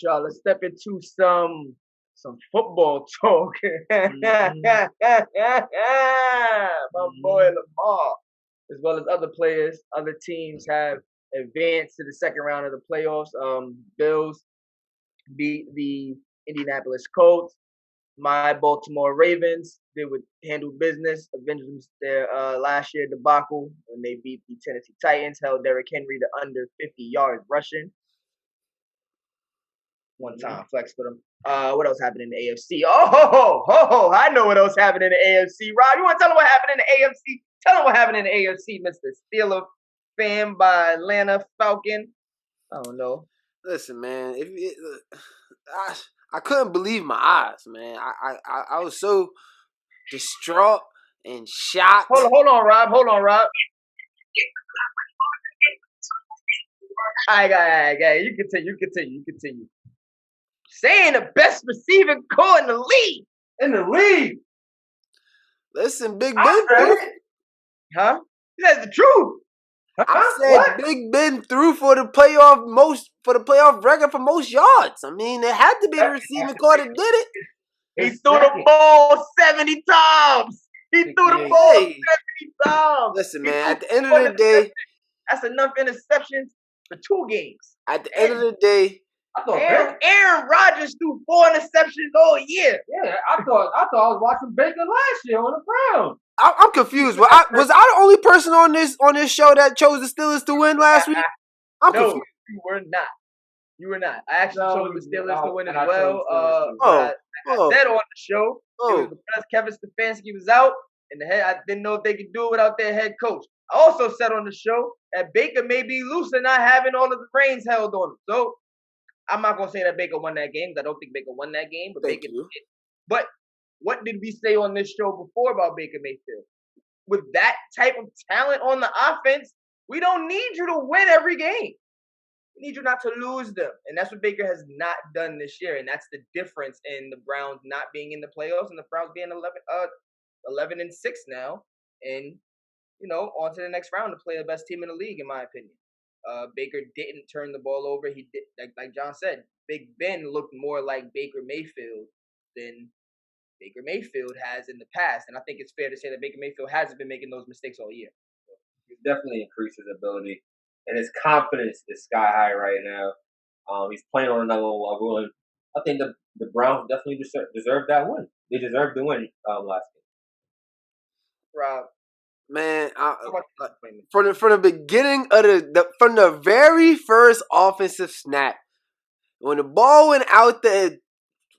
Y'all, let's step into some football talk. Mm-hmm. My boy Lamar, as well as other players, other teams have advanced to the second round of the playoffs. Bills beat the Indianapolis Colts. My Baltimore Ravens, they would handle business, avenged their last year debacle when they beat the Tennessee Titans, held Derrick Henry to under 50 yards rushing. One time flex for them. What else happened in the AFC? I know what else happened in the AFC. Rob, you want to tell them what happened in the AFC? Tell them what happened in the AFC, Mr. Steeler fan by Atlanta Falcon. I don't know. Listen, man, I couldn't believe my eyes, man. I was so distraught and shocked. Hold on, Rob. I got. You continue. Saying the best receiving core in the league. Listen, Big Ben. Huh? That's the truth. I said Big Ben threw for the playoff record for most yards. I mean, it had to be the receiving core that did it. He threw the ball 70 times. He threw the ball 70 times. Listen, man, at the end of the day, that's enough interceptions for 2 games. At the end of the day, Aaron Rodgers threw 4 interceptions all year. Yeah, I thought I was watching Baker last year on the Browns. I'm confused. Was I the only person on this show that chose the Steelers to win last week? I'm confused. You were not. I actually chose the Steelers to win as well. I said on the show, it was because Kevin Stefanski was out, and I didn't know if they could do it without their head coach. I also said on the show that Baker may be loose and not having all of the reins held on him. So I'm not gonna say that Baker won that game. I don't think Baker won that game, but Baker did. But what did we say on this show before about Baker Mayfield? With that type of talent on the offense, we don't need you to win every game. We need you not to lose them. And that's what Baker has not done this year. And that's the difference in the Browns not being in the playoffs and the Browns being 11-6 now. And, on to the next round to play the best team in the league, in my opinion. Baker didn't turn the ball over. He did, like John said, Big Ben looked more like Baker Mayfield than Baker Mayfield has in the past. And I think it's fair to say that Baker Mayfield hasn't been making those mistakes all year. He's definitely increased his ability. And his confidence is sky high right now. He's playing on another level. And I think the Browns definitely deserve that win. They deserve to win last game. Rob. Man, from the beginning of from the very first offensive snap, when the ball went out the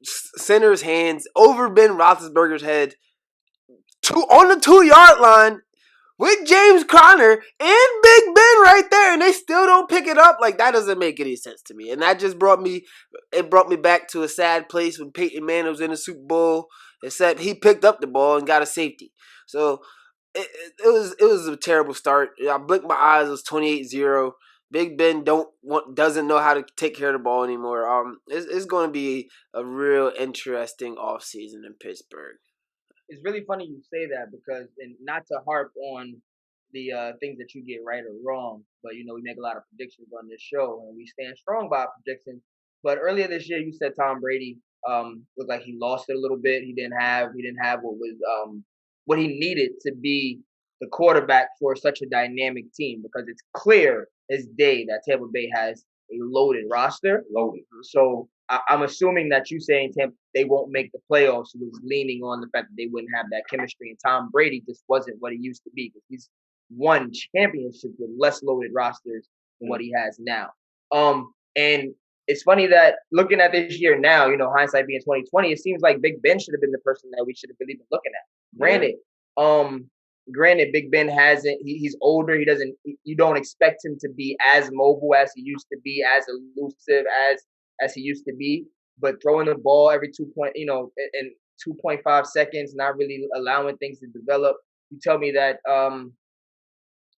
center's hands over Ben Roethlisberger's head, on the 2-yard line with James Conner and Big Ben right there, and they still don't pick it up. Like, that doesn't make any sense to me. And that just brought me back to a sad place when Peyton Manning was in the Super Bowl, except he picked up the ball and got a safety. So it was a terrible start. I blinked my eyes. It was 28-0. Big Ben doesn't know how to take care of the ball anymore. It's going to be a real interesting offseason in Pittsburgh. It's really funny you say that because, and not to harp on the things that you get right or wrong, but we make a lot of predictions on this show and we stand strong by predictions. But earlier this year, you said Tom Brady looked like he lost it a little bit. He didn't have what was what he needed to be the quarterback for such a dynamic team, because it's clear as day that Tampa Bay has a loaded roster. So I'm assuming that you saying Tampa they won't make the playoffs was leaning on the fact that they wouldn't have that chemistry, and Tom Brady just wasn't what he used to be, because he's won championships with less loaded rosters than what he has now. And it's funny that looking at this year now, hindsight being 2020, it seems like Big Ben should have been the person that we should have really been looking at. Granted, Big Ben hasn't. He's older. He doesn't. You don't expect him to be as mobile as he used to be, as elusive as he used to be. But throwing the ball every in 2.5 seconds, not really allowing things to develop. You tell me that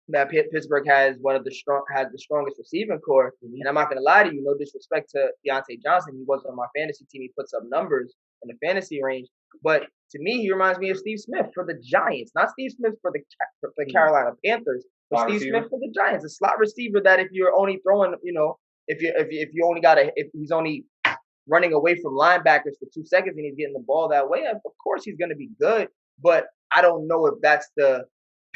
that Pittsburgh has the strongest receiving core, and I'm not gonna lie to you. No disrespect to Deontay Johnson, he was on my fantasy team. He puts up numbers in the fantasy range, but to me, he reminds me of Steve Smith for the Giants, not Steve Smith for the Carolina Panthers, but Steve Smith for the Giants, a slot receiver that if you're only throwing, if he's only running away from linebackers for 2 seconds and he's getting the ball that way, of course he's going to be good. But I don't know if that's the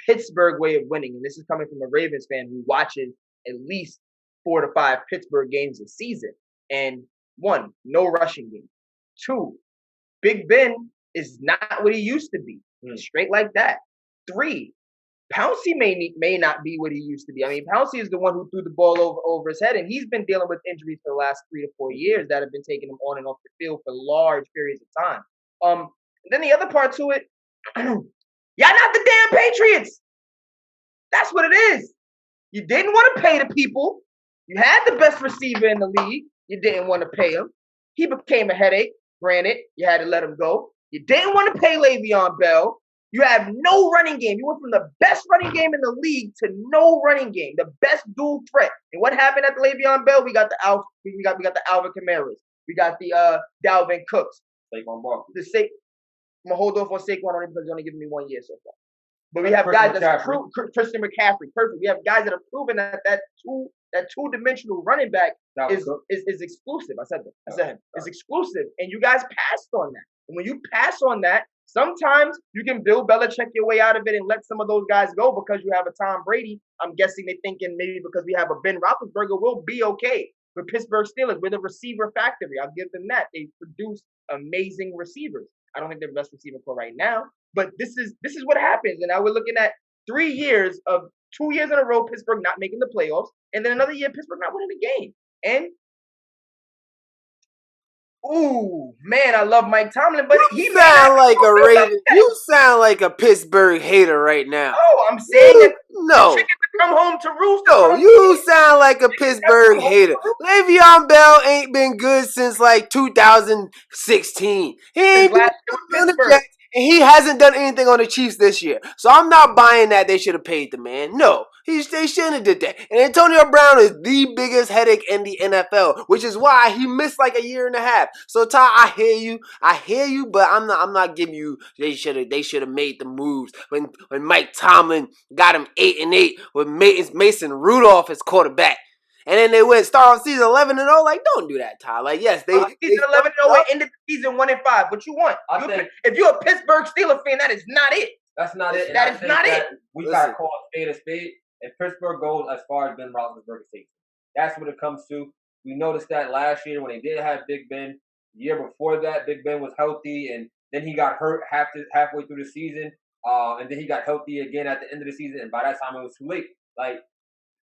Pittsburgh way of winning. And this is coming from a Ravens fan who watches at least 4 to 5 Pittsburgh games a season. And 1, no rushing game. 2, Big Ben is not what he used to be. Straight like that. 3, Pouncey may not be what he used to be. I mean, Pouncey is the one who threw the ball over his head, and he's been dealing with injuries for the last 3 to 4 years that have been taking him on and off the field for large periods of time. Then the other part to it, y'all not the damn Patriots. That's what it is. You didn't want to pay the people. You had the best receiver in the league. You didn't want to pay him. He became a headache. Granted, you had to let him go. You didn't want to pay Le'Veon Bell. You have no running game. You went from the best running game in the league to no running game, the best dual threat. And what happened at the Le'Veon Bell? We got the Alvin Kamaras. We got the Dalvin Cooks. Saquon Barkley. I'm gonna hold off on Saquon only because he's only giving me 1 year so far. But we have guys that's proven. Christian McCaffrey, perfect. We have guys that have proven that two-dimensional running back is exclusive. I said him. It's exclusive, and you guys passed on that. And when you pass on that, sometimes you can Bill Belichick your way out of it and let some of those guys go because you have a Tom Brady. I'm guessing they're thinking maybe because we have a Ben Roethlisberger, we'll be okay. But Pittsburgh Steelers, we're the receiver factory. I'll give them that. They produce amazing receivers. I don't think they're the best receiver core right now, but this is what happens. And now we're looking at 3 years of 2 years in a row, Pittsburgh not making the playoffs, and then another year, Pittsburgh not winning the game. And ooh, man, I love Mike Tomlin, but he sound like a Raven. You sound like a Pittsburgh hater right now. Oh, I'm saying that the chicken to come home to roost. No, you sound like a Pittsburgh hater. Le'Veon Bell ain't been good since like 2016. He ain't been good on the Jets, and he hasn't done anything on the Chiefs this year. So I'm not buying that they should have paid the man. No, they shouldn't have did that. And Antonio Brown is the biggest headache in the NFL, which is why he missed like a year and a half. So Ty, I hear you, but I'm not giving you they should have made the moves when Mike Tomlin got him 8-8 with Mason Rudolph as quarterback. And then they went start off season 11-0. Like, don't do that, Ty. Like, yes, season 11-0 ended the season 1-5. What you want? If you're a Pittsburgh Steelers fan, that is not it. That's not it. That is not it. We got to call a spade, and Pittsburgh goes as far as Ben Roethlisberger takes. That's what it comes to. We noticed that last year when they did have Big Ben. The year before that, Big Ben was healthy, and then he got hurt halfway through the season, and then he got healthy again at the end of the season, and by that time it was too late. Like,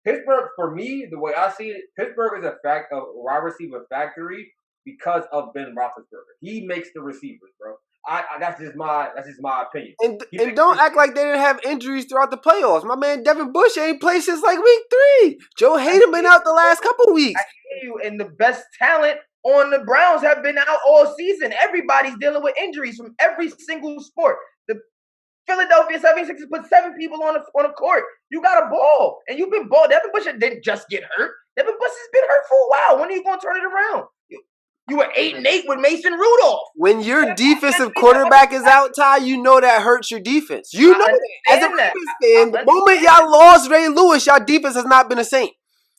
Pittsburgh, for me, the way I see it, Pittsburgh is a wide receiver factory because of Ben Roethlisberger. He makes the receivers, bro. That's just my opinion. And don't act like they didn't have injuries throughout the playoffs. My man Devin Bush ain't played since like week 3. Joe Hayden been out the last couple weeks. I hear you, and the best talent on the Browns have been out all season. Everybody's dealing with injuries from every single sport. The Philadelphia 76ers put 7 people on a court. You got a ball, and you've been ball. Devin Bush didn't just get hurt. Devin Bush has been hurt for a while. When are you going to turn it around? You were 8-8 with Mason Rudolph. When your defensive quarterback is out, Ty, you know that hurts your defense. You know that. As a Ravens fan, the moment y'all lost Ray Lewis, y'all defense has not been the same.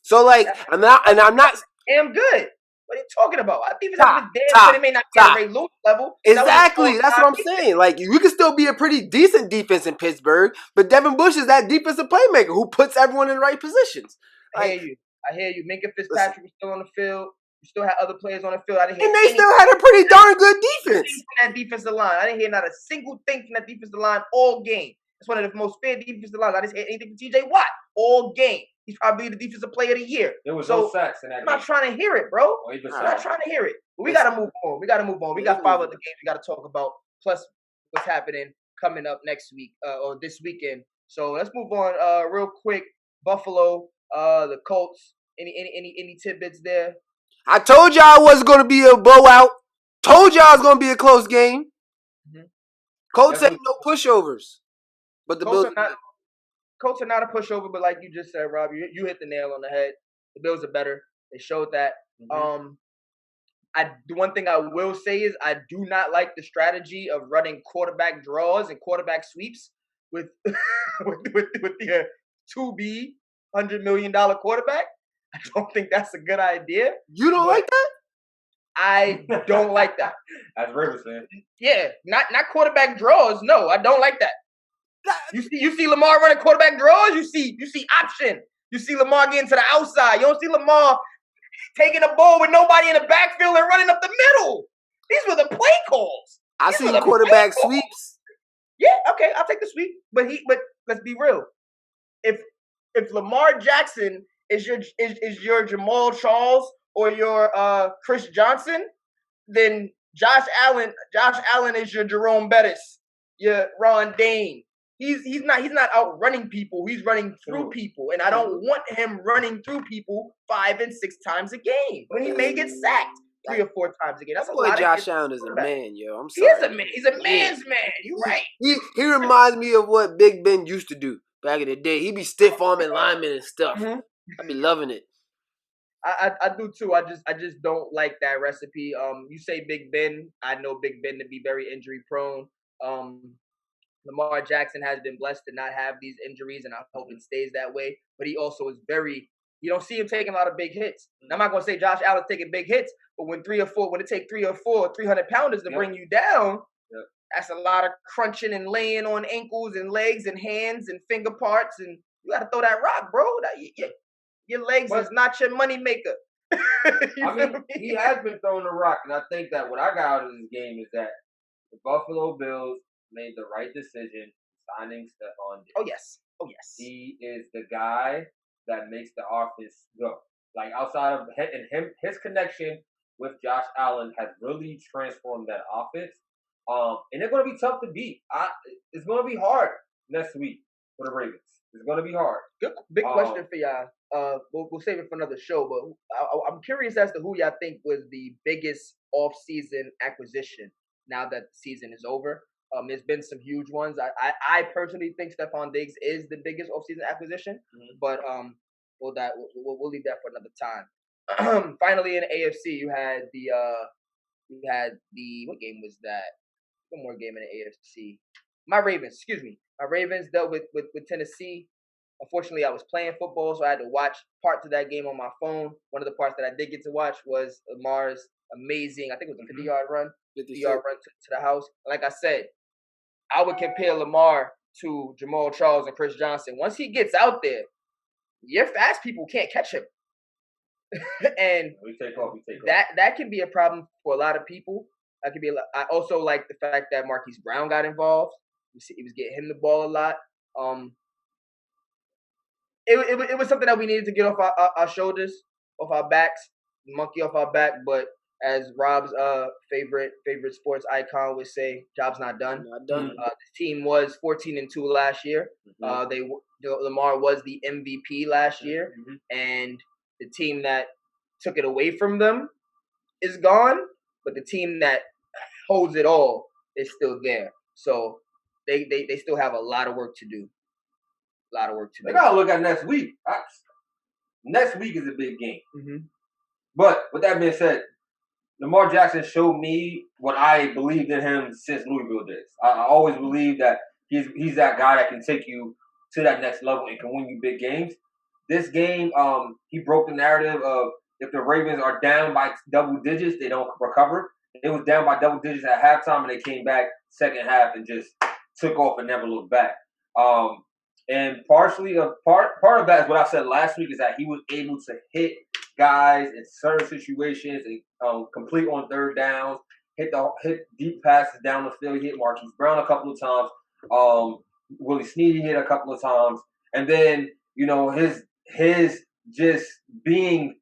So, like, I'm not. Damn good. What are you talking about? Our defense has been damn good. It may not be at Ray Lewis level. Exactly. That's what I'm saying. Like, we can still be a pretty decent defense in Pittsburgh, but Devin Bush is that defensive playmaker who puts everyone in the right positions. I hear you. Minka Fitzpatrick was still on the field. You still had other players on the field. And they still had a pretty darn good defense. From that defensive line. I didn't hear not a single thing from that defensive line all game. It's one of the most fair defensive lines. I didn't hear anything from TJ Watt all game. He's probably the defensive player of the year. There was no sacks in that game. I'm not trying to hear it, bro. I'm not trying to hear it. But we got to move on. We got 5 other games we got to talk about, plus what's happening coming up next week or this weekend. So let's move on real quick. Buffalo, the Colts. Any tidbits there? I told y'all it wasn't going to be a blowout. Told y'all it was going to be a close game. Mm-hmm. Colts ain't no pushovers. But the Colts are not a pushover, but like you just said, Rob, you hit the nail on the head. The Bills are better. They showed that. Mm-hmm. The one thing I will say is I do not like the strategy of running quarterback draws and quarterback sweeps with the to-be $100 million quarterback. I don't think that's a good idea. You don't like that? I don't like that. As Ravens fan. Yeah, not quarterback draws. No, I don't like that. You see Lamar running quarterback draws. You see option. You see Lamar getting to the outside. You don't see Lamar taking a ball with nobody in the backfield and running up the middle. These were the play calls. I see quarterback sweeps. Yeah, okay, I'll take the sweep. But let's be real. If Lamar Jackson is your Jamal Charles or your Chris Johnson, then Josh Allen is your Jerome Bettis, your Ron Dane. He's not out running people. He's running through people, and I don't want him running through people 5 and 6 times a game when he may get sacked 3 or 4 times a game. That's a lot. Josh Allen is a man, yo. I'm sorry. He is a man. He's a man's man. You're right. He reminds me of what Big Ben used to do back in the day. He be stiff arming linemen and stuff. Mm-hmm. I be loving it. I do too. I just don't like that recipe. You say Big Ben. I know Big Ben to be very injury prone. Lamar Jackson has been blessed to not have these injuries, and I hope it stays that way. But he also is you don't see him taking a lot of big hits. Now, I'm not going to say Josh Allen's taking big hits, but when it takes 3 or 4 300-pounders to bring you down, that's a lot of crunching and laying on ankles and legs and hands and finger parts, and you got to throw that rock, bro. Your legs is not your money maker. He has been throwing the rock, and I think that what I got out of this game is that the Buffalo Bills made the right decision signing Stephon Diggs. Oh yes. He is the guy that makes the offense go. Like outside of his connection with Josh Allen has really transformed that offense. And they're going to be tough to beat. It's going to be hard next week for the Ravens. It's going to be hard. Good, big question for y'all. We'll save it for another show, but I'm curious as to who y'all think was the biggest off-season acquisition now that the season is over. There's been some huge ones. I personally think Stephon Diggs is the biggest off-season acquisition, but we'll leave that for another time. Finally, in the AFC, you had the what game was that? One more game in the AFC. My Ravens dealt with Tennessee. Unfortunately, I was playing football, so I had to watch parts of that game on my phone. One of the parts that I did get to watch was Lamar's amazing, I think it was a 50-yard run. 50-yard run to the house. Like I said, I would compare Lamar to Jamal Charles and Chris Johnson. Once he gets out there, your fast people can't catch him. And we take off. That can be a problem for a lot of people. That could be. I also like the fact that Marquise Brown got involved. He was getting him the ball a lot. It was something that we needed to get off our shoulders, off our backs, monkey off our back. But as Rob's favorite sports icon would say, job's not done. Not done. The team was 14-2 last year. Lamar was the MVP last year, and the team that took it away from them is gone, but the team that holds it all is still there. So they still have a lot of work to do. They gotta look at next week. Next week is a big game. But with that being said, Lamar Jackson showed me what I believed in him since Louisville days. I always believed that he's that guy that can take you to that next level and can win you big games. This game, he broke the narrative of if the Ravens are down by double digits, they don't recover. It was down by double digits at halftime, and they came back second half and just took off and never looked back. And partially, part of that is what I said last week is that he was able to hit guys in certain situations and complete on third downs, hit deep passes down the field. He hit Marquise Brown a couple of times. Willie Snead hit a couple of times, and then his just being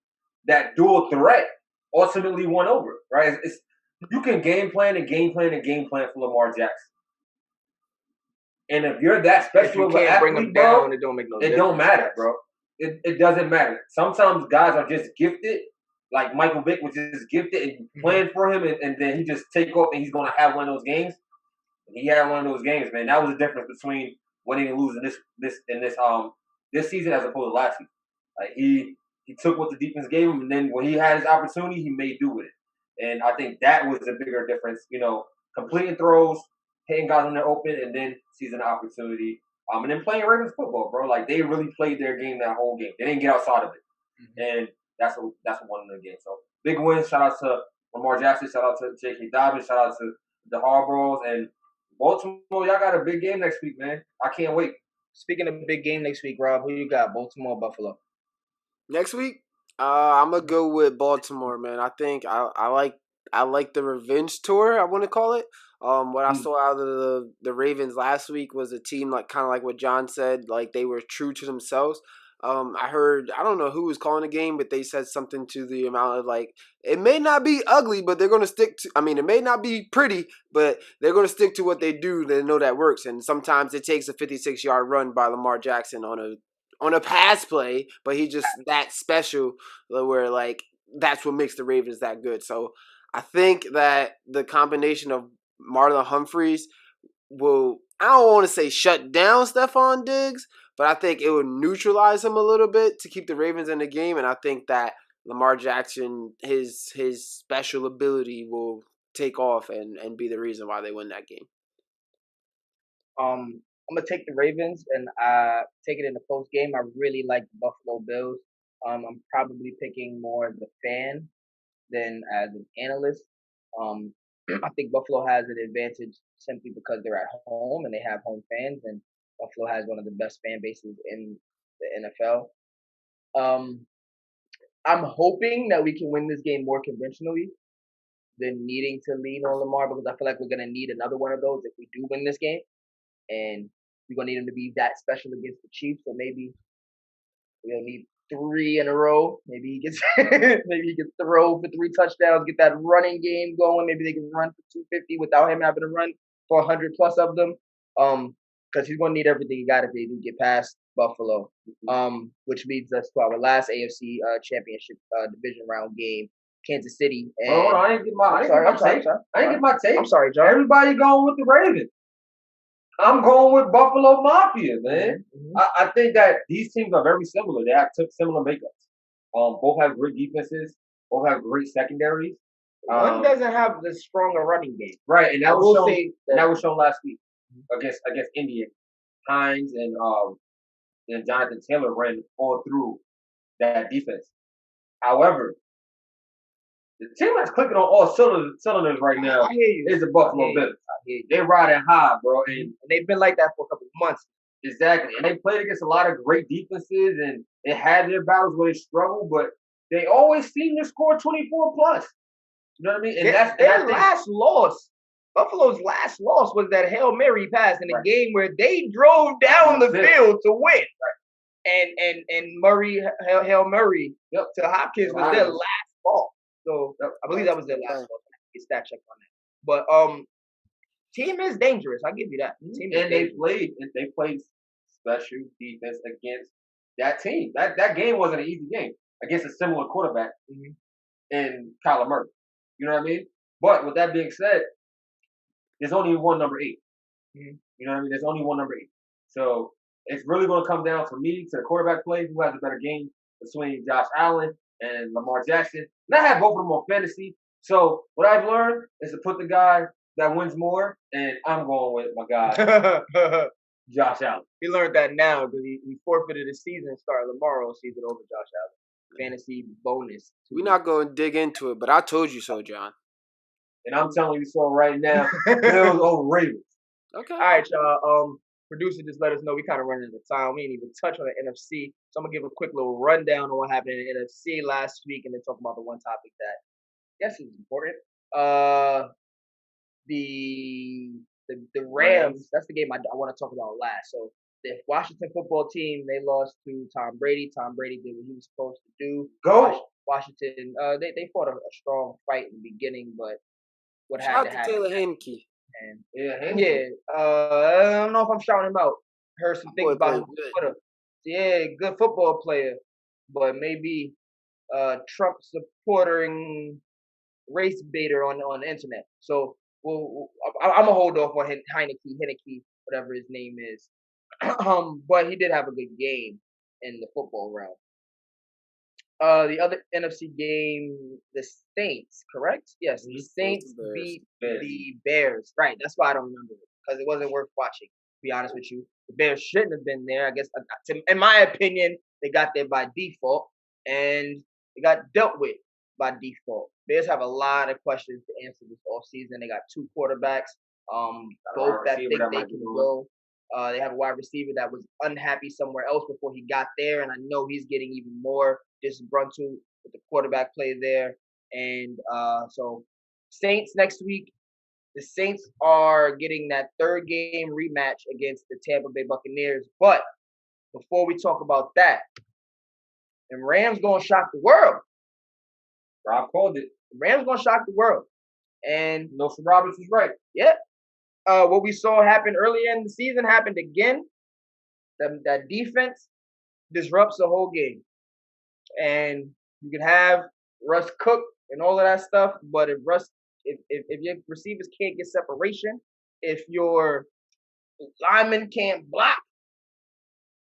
that dual threat ultimately won over. Right? You can game plan for Lamar Jackson. And if you're that special of an athlete, bro, it don't make no difference. It don't matter, bro. It doesn't matter. Sometimes guys are just gifted, like Michael Vick was just gifted and you plan for him, and then he just take off and he's going to have one of those games. And he had one of those games, man. That was the difference between winning and losing this season as opposed to last season. Like he took what the defense gave him, and then when he had his opportunity, he made do with it. And I think that was the bigger difference. Completing throws, hitting guys when they're open, and then seizing the opportunity. And then playing Ravens football, bro. Like, they really played their game that whole game. They didn't get outside of it. And that's what won the game. So, big win. Shout out to Lamar Jackson. Shout out to J.K. Dobbins. Shout out to the Harbaughs and Baltimore. Y'all got a big game next week, man. I can't wait. Speaking of big game next week, Rob, who you got? Baltimore or Buffalo? Next week, I'm gonna go with Baltimore, man. I think I like the revenge tour. I want to call it. What I saw out of the Ravens last week was a team like kind of like what John said, like they were true to themselves. I heard I don't know who was calling the game, but they said something to the amount of like it may not be ugly, but they're gonna stick to. I mean, it may not be pretty, but they're gonna stick to what they do. They know that works, and sometimes it takes a 56-yard run by Lamar Jackson on a pass play, but he just that special where like that's what makes the Ravens that good. So I think that the combination of Marlon Humphreys will I don't want to say shut down Stephon Diggs, but I think it will neutralize him a little bit to keep the Ravens in the game, and I think that Lamar Jackson his special ability will take off and be the reason why they win that game. I'm gonna take the Ravens and take it in the post game. I really like the Buffalo Bills. I'm probably picking more the fan than as an analyst. Um, I think Buffalo has an advantage simply because they're at home and they have home fans, and Buffalo has one of the best fan bases in the NFL. Um, I'm hoping that we can win this game more conventionally than needing to lean on Lamar because I feel like we're gonna need another one of those if we do win this game, and we're gonna need him to be that special against the Chiefs. So maybe we'll need 3 in a row. Maybe he gets maybe he can throw for 3 touchdowns, get that running game going. Maybe they can run for 250 without him having to run for 100 plus of them. Because he's gonna need everything he got if they do get past Buffalo. Which leads us to our last AFC championship division round game. Kansas City. And hold on, I ain't get my take. I'm sorry, John. Everybody going with the Ravens. I'm going with Buffalo Mafia, man. Mm-hmm. I think that these teams are very similar. They have similar makeups. Both have great defenses. Both have great secondaries. One doesn't have the stronger running game, right? And that was shown last week against India. Hines and Jonathan Taylor ran all through that defense. However, the team that's clicking on all cylinders right now is the Buffalo Bills. They're riding high, bro. And they've been like that for a couple of months. Exactly. And they played against a lot of great defenses, and they had their battles where they struggled, but they always seem to score 24 plus. You know what I mean? And their last loss, Buffalo's last loss was that Hail Mary pass in a game where they drove down the field to win. Right. And Murray, Hail Murray to Hopkins was their last ball. So I believe that was their last ball. Get stat check on that. But team is dangerous. I give you that. They played special defense against that team. That game wasn't an easy game against a similar quarterback in Kyler Murray. You know what I mean? But with that being said, there's only one number 8. You know what I mean? There's only one number 8. So it's really going to come down for me to the quarterback play. Who has a better game between Josh Allen and Lamar Jackson? And I have both of them on fantasy. So what I've learned is to put the guy that wins more, and I'm going with my guy, Josh Allen. He learned that now because he forfeited his season start tomorrow season over Josh Allen. Fantasy bonus. We're not going to dig into it, but I told you so, John. And I'm telling you so right now, Bills over Ravens. Okay. All right, y'all. Producer just let us know we kind of running out of time. We didn't even touch on the NFC. So I'm going to give a quick little rundown on what happened in the NFC last week and then talk about the one topic that I guess is important. The Rams, that's the game I want to talk about last. So the Washington football team, they lost to Tom Brady. Tom Brady did what he was supposed to do. Washington, they fought a strong fight in the beginning, but what had to happen. Taylor Heineke. I don't know if I'm shouting him out. Heard some things about him on Twitter. Yeah, good football player, but maybe Trump supporting race baiter on the internet. So I'm gonna hold off on Heineke, whatever his name is. But he did have a good game in the football realm. The other NFC game, the Saints, correct? Yes, the Saints beat the Bears. Right, that's why I don't remember it because it wasn't worth watching. To be honest with you, the Bears shouldn't have been there. I guess, in my opinion, they got there by default and they got dealt with. by default. Bears have a lot of questions to answer this offseason. They got 2 quarterbacks, both that think they can go. They have a wide receiver that was unhappy somewhere else before he got there, and I know he's getting even more disgruntled with the quarterback play there. And so Saints next week. The Saints are getting that 3rd game rematch against the Tampa Bay Buccaneers. But before we talk about that, the Rams gonna shock the world. Rob called it. The Rams gonna shock the world. And Nelson Roberts was right. Yeah. What we saw happen earlier in the season happened again. That defense disrupts the whole game. And you can have Russ cook and all of that stuff, but if your receivers can't get separation, if your linemen can't block,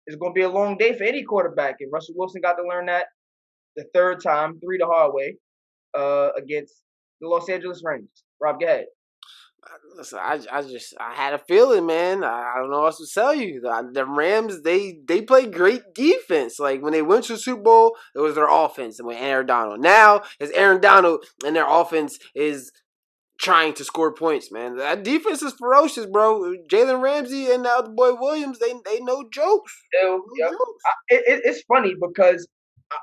it's going to be a long day for any quarterback. And Russell Wilson got to learn that the 3rd time, 3 the hard way, against the Los Angeles Rams. Rob, go ahead. Listen, I had a feeling, man. I don't know what else to tell you. The Rams, they play great defense. Like, when they went to the Super Bowl, it was their offense and with Aaron Donald. Now, it's Aaron Donald and their offense is trying to score points, man. That defense is ferocious, bro. Jalen Ramsey and the other boy Williams, they no jokes. It's funny because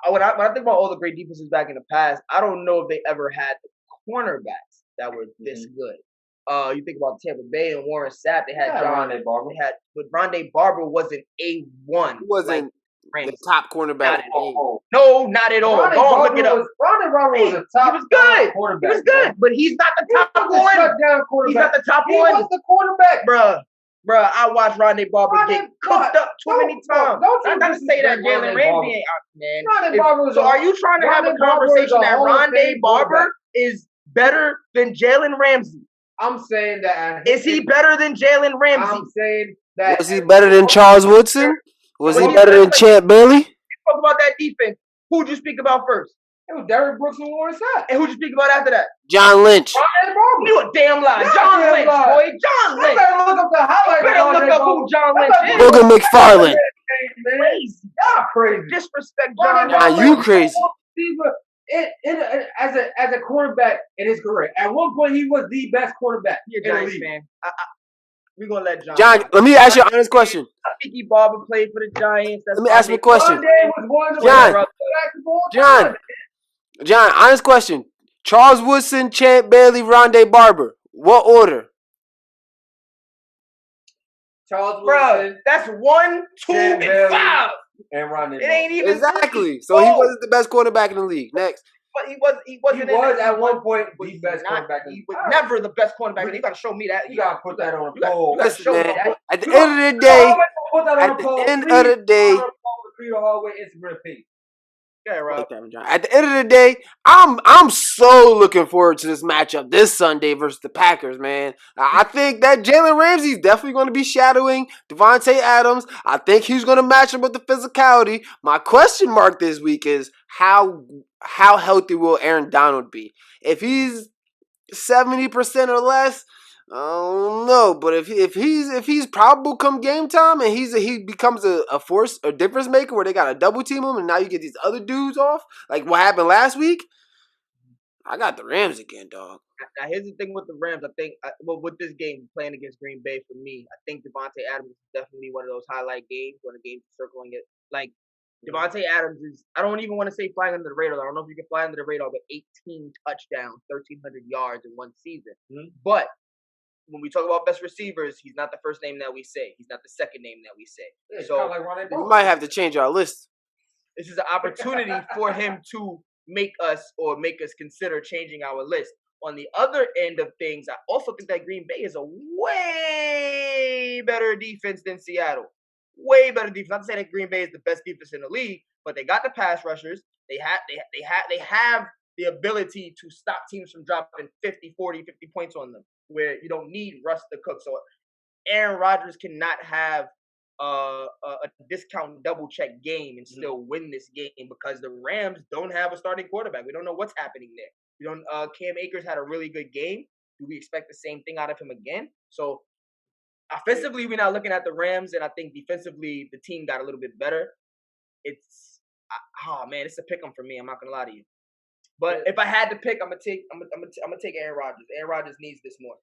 when I think about all the great defenses back in the past, I don't know if they ever had the cornerbacks that were this good. You think about Tampa Bay and Warren Sapp. They had Rondé Barber. But Rondé Barber wasn't A1. He wasn't like the top cornerback. No, not at all. Go on, look it up. Rondé Barber was a top. He was good. Quarterback. He was good, but he's not the top one. He's not the top one. He was the quarterback, Bruh, I watched Rondé Barber get cooked up too many times. Not to say that Jalen Ramsey ain't out, man. So are you trying to have a conversation that Rondé Barber is better than Jalen Ramsey? I'm saying that. Is he better than Jalen Ramsey? I'm saying that. Was he better than Charles Woodson? Was he better than Champ Bailey? Talk about that defense. Who'd you speak about first? It was Derrick Brooks and Warren Sapp. And who'd you speak about after that? John Lynch. You a damn lie. John Lynch, boy. John Lynch. You better look up the highlights. You better look up who John Lynch is. Logan McFarland. Crazy. Y'all crazy. Disrespect John Lynch. Nah, you crazy. As a quarterback in his career, at one point he was the best quarterback. You're a Giants fan. We're gonna let John, let me ask you an honest question. Mickey Barber played for the Giants. Let me ask you a question. John, honest question. Charles Woodson, Champ Bailey, Rondé Barber. What order? Charles Woodson. That's 1, 2, and 5. And Rondé. It ain't even exactly. So he wasn't the best quarterback in the league. Next. But he wasn't at one point the best quarterback. He was never the best quarterback. You gotta show me that. You gotta put that on a poll. Listen, man. At the end of the day, Instagram page. Yeah, Rob. At the end of the day, I'm so looking forward to this matchup this Sunday versus the Packers, man. I think that Jalen Ramsey's definitely going to be shadowing Devontae Adams. I think he's going to match him with the physicality. My question mark this week is how healthy will Aaron Donald be? If he's 70% or less, I don't know, but if he's probable come game time and he becomes a force, a difference maker where they got to double team him and now you get these other dudes off like what happened last week, I got the Rams again, dog. Now here's the thing with the Rams. I think with this game playing against Green Bay for me, I think Devontae Adams is definitely one of those highlight games when the game's circling it. Like Devontae Adams is, I don't even want to say flying under the radar. I don't know if you can fly under the radar, but 18 touchdowns, 1,300 yards in one season. But when we talk about best receivers, he's not the first name that we say. He's not the second name that we say. So we might have to change our list. This is an opportunity for him to make us consider changing our list. On the other end of things, I also think that Green Bay is a way better defense than Seattle. Way better defense. Not to say that Green Bay is the best defense in the league, but they got the pass rushers. They have the ability to stop teams from dropping 50, 40, 50 points on them, where you don't need Russ to cook. So Aaron Rodgers cannot have a discount double check game and still win this game because the Rams don't have a starting quarterback. We don't know what's happening there. Cam Akers had a really good game. Do we expect the same thing out of him again? So offensively, we're not looking at the Rams, and I think defensively the team got a little bit better. It's a pick 'em for me. I'm not gonna lie to you. But if I had to pick, I'm gonna take Aaron Rodgers. Aaron Rodgers needs this more.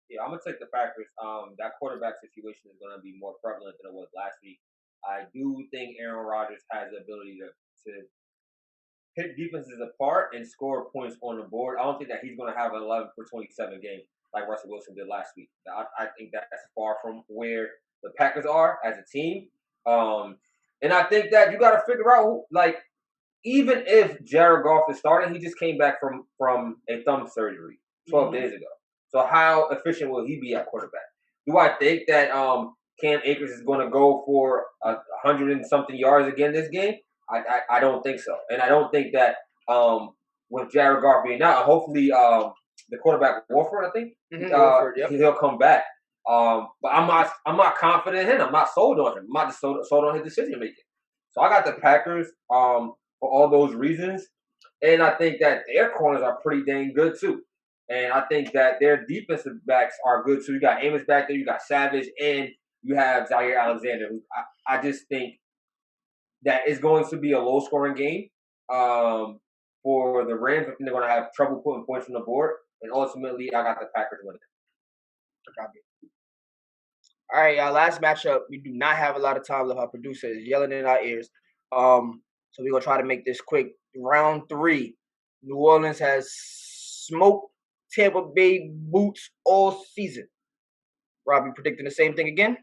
Yeah, I'm gonna take the Packers. That quarterback situation is gonna be more prevalent than it was last week. I do think Aaron Rodgers has the ability to pick defenses apart and score points on the board. I don't think that he's gonna have an 11 for 27 game like Russell Wilson did last week. I think that's far from where the Packers are as a team. And I think that you got to figure out who, like, even if Jared Goff is starting, he just came back from a thumb surgery 12 days ago. So how efficient will he be at quarterback? Do I think that Cam Akers is going to go for 100 and something yards again this game? I don't think so, and I don't think that with Jared Goff being out, hopefully the quarterback Warford, I think Warford, yep. He'll come back. But I'm not confident in him. I'm not sold on him. I'm not just sold on his decision making. So I got the Packers for all those reasons, and I think that their corners are pretty dang good too. And I think that their defensive backs are good too. You got Amos back there, you got Savage, and you have Zaire Alexander. Who I just think that is going to be a low-scoring game for the Rams. I think they're going to have trouble putting points on the board. And ultimately, I got the Packers winning. All right, y'all. Last matchup. We do not have a lot of time left. Our producer is yelling in our ears. So we're going to try to make this quick. Round 3. New Orleans has smoked Tampa Bay boots all season. Rob, you predicting the same thing again?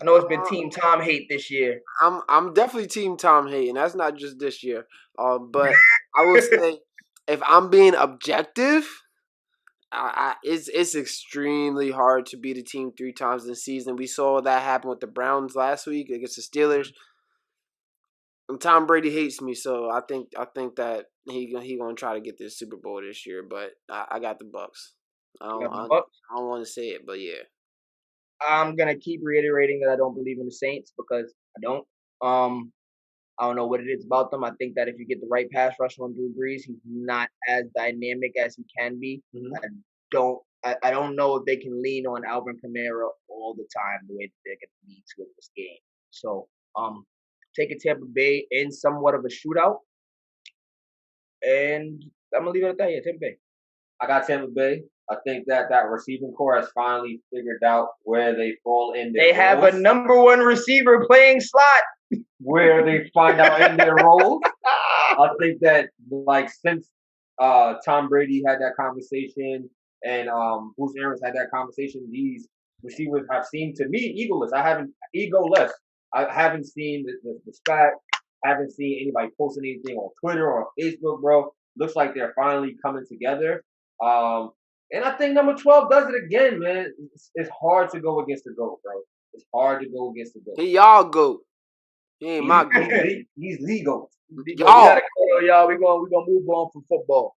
I know it's been Team Tom hate this year. I'm definitely Team Tom hate, and that's not just this year. But I will say, if I'm being objective, it's extremely hard to beat a team 3 times this season. We saw that happen with the Browns last week against the Steelers. And Tom Brady hates me, so I think that he gonna try to get this Super Bowl this year. But I got the Bucks. I don't want to say it, but yeah. I'm gonna keep reiterating that I don't believe in the Saints because I don't. I don't know what it is about them. I think that if you get the right pass rush on Drew Brees, he's not as dynamic as he can be. I don't know if they can lean on Alvin Kamara all the time the way that they're gonna need to in this game. So taking Tampa Bay in somewhat of a shootout. And I'm gonna leave it at that. Yeah, Tampa Bay. I got Tampa Bay. I think that receiving core has finally figured out where they fall in their roles. They have a number 1 receiver playing slot. Where they find out in their roles. I think that, like, since Tom Brady had that conversation and Bruce Arians had that conversation, these receivers have seemed to me egoless. Egoless. I haven't seen the spat. I haven't seen anybody posting anything on Twitter or Facebook, bro. Looks like they're finally coming together. And I think number 12 does it again, man. It's hard to go against the GOAT, bro. It's hard to go against the GOAT. He y'all GOAT. He ain't my GOAT. He's legal. Y'all. We're gonna move on from football.